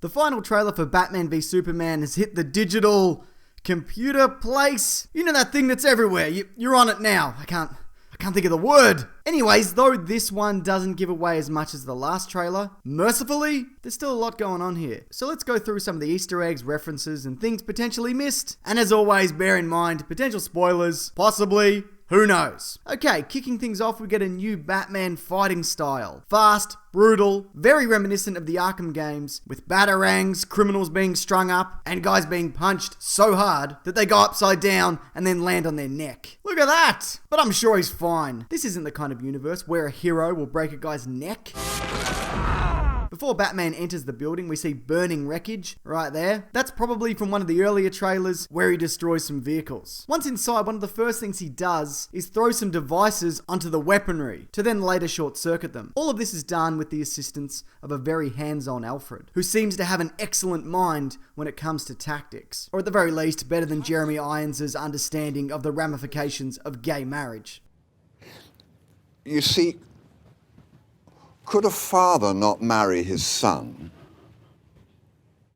The final trailer for Batman v Superman has hit the digital computer place. You know that thing that's everywhere. You're on it now. I can't think of the word. Anyways, though this one doesn't give away as much as the last trailer, mercifully, there's still a lot going on here. So let's go through some of the Easter eggs, references, and things potentially missed. And as always, bear in mind, potential spoilers, possibly. Who knows? Okay, kicking things off, we get a new Batman fighting style. Fast, brutal, very reminiscent of the Arkham games, with Batarangs, criminals being strung up, and guys being punched so hard that they go upside down and then land on their neck. Look at that! But I'm sure he's fine. This isn't the kind of universe where a hero will break a guy's neck. Before Batman enters the building, we see burning wreckage right there. That's probably from one of the earlier trailers where he destroys some vehicles. Once inside, one of the first things he does is throw some devices onto the weaponry to then later short circuit them. All of this is done with the assistance of a very hands-on Alfred, who seems to have an excellent mind when it comes to tactics. Or at the very least, better than Jeremy Irons' understanding of the ramifications of gay marriage. You see, could a father not marry his son?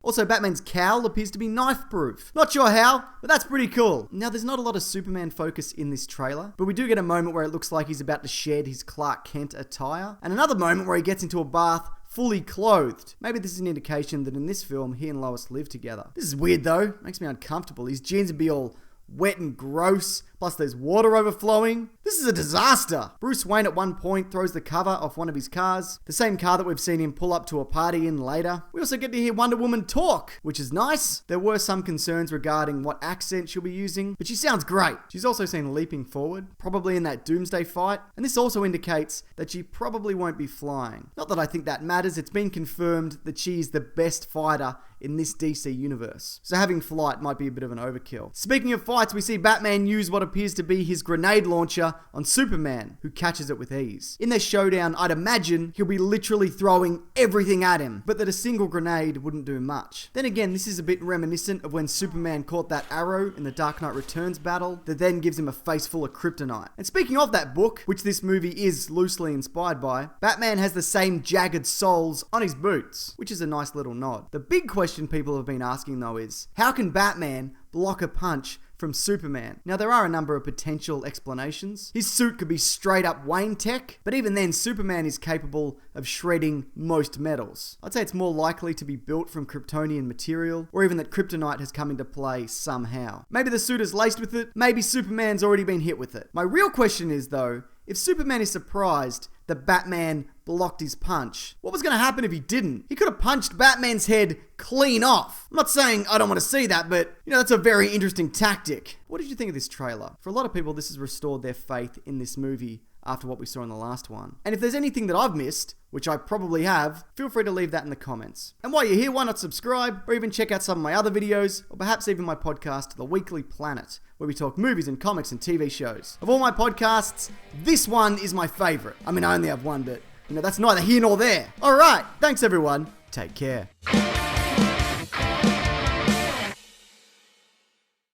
Also, Batman's cowl appears to be knife-proof. Not sure how, but that's pretty cool. Now, there's not a lot of Superman focus in this trailer, but we do get a moment where it looks like he's about to shed his Clark Kent attire, and another moment where he gets into a bath fully clothed. Maybe this is an indication that in this film, he and Lois live together. This is weird though, makes me uncomfortable. His jeans would be all wet and gross, plus there's water overflowing. This is a disaster. Bruce Wayne at one point throws the cover off one of his cars, the same car that we've seen him pull up to a party in later. We also get to hear Wonder Woman talk, which is nice. There were some concerns regarding what accent she'll be using, but she sounds great. She's also seen leaping forward, probably in that Doomsday fight, and this also indicates that she probably won't be flying. Not that I think that matters, it's been confirmed that she's the best fighter in this DC universe, so having flight might be a bit of an overkill. Speaking of fights, we see Batman use what appears to be his grenade launcher on Superman, who catches it with ease. In their showdown, I'd imagine he'll be literally throwing everything at him, but that a single grenade wouldn't do much. Then again, this is a bit reminiscent of when Superman caught that arrow in the Dark Knight Returns battle that then gives him a face full of kryptonite. And speaking of that book, which this movie is loosely inspired by, Batman has the same jagged soles on his boots, which is a nice little nod. The big question people have been asking though is, how can Batman block a punch from Superman? Now, there are a number of potential explanations. His suit could be straight up Wayne tech, but even then, Superman is capable of shredding most metals. I'd say it's more likely to be built from Kryptonian material, or even that kryptonite has come into play somehow. Maybe the suit is laced with it, maybe Superman's already been hit with it. My real question is though, if Superman is surprised that Batman blocked his punch, what was going to happen if he didn't? He could have punched Batman's head clean off. I'm not saying I don't want to see that, but that's a very interesting tactic. What did you think of this trailer? For a lot of people, this has restored their faith in this movie after what we saw in the last one. And if there's anything that I've missed, which I probably have, feel free to leave that in the comments. And while you're here, why not subscribe, or even check out some of my other videos, or perhaps even my podcast, The Weekly Planet, where we talk movies and comics and TV shows. Of all my podcasts, this one is my favorite. I mean, I only have one, but that's neither here nor there. Alright, thanks everyone. Take care.